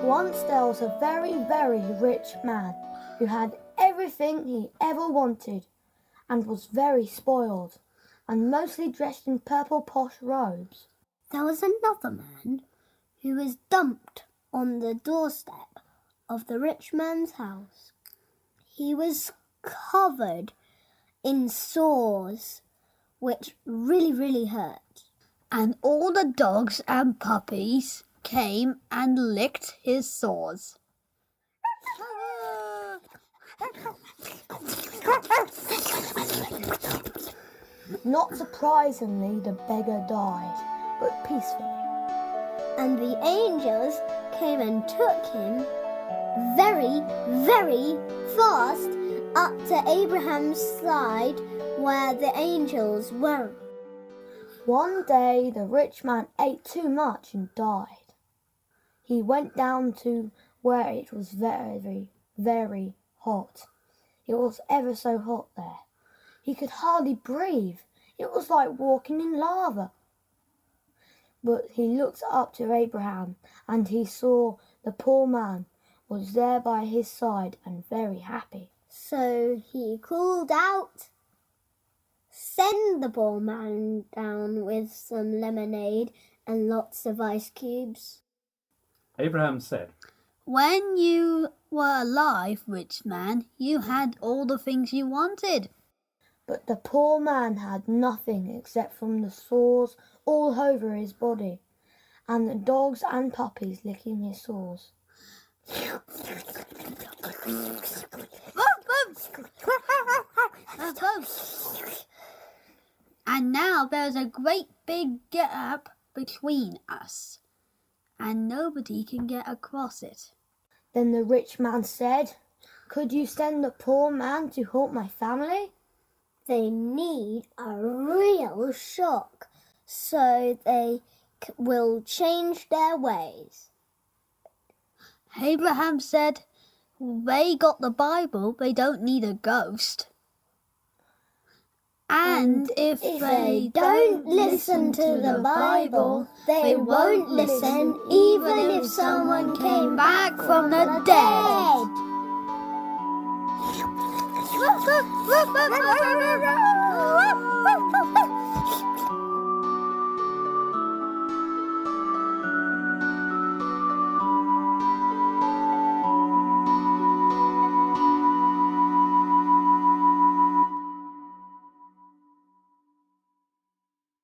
Once there was a very, very rich man who had everything he ever wanted and was very spoiled and mostly dressed in purple posh robes. There was another man who was dumped on the doorstep of the rich man's house. He was covered in sores, which really hurt. And all the dogs and puppies came and licked his sores. Not surprisingly, the beggar died, but peacefully. And the angels came and took him very fast up to Abraham's side where the angels were. One day the rich man ate too much and died. He went down to where it was very hot. It was ever so hot there. He could hardly breathe. It was like walking in lava. But he looked up to Abraham and he saw the poor man was there by his side and very happy. So he called out, "Send the poor man down with some lemonade and lots of ice cubes." Abraham said, When you were alive, rich man, you had all the things you wanted. But the poor man had nothing except from the sores all over his body and the dogs and puppies licking his sores. And now there's a great big gap between us, and nobody can get across it. Then the rich man said, "Could you send the poor man to help my family?" They need a real shock so they will change their ways. Abraham said, they got the Bible, they don't need a ghost. And if they don't listen to the Bible, they won't listen even if someone came back from the dead. Woof, woof, woof, woof, woof, woof, woof, woof.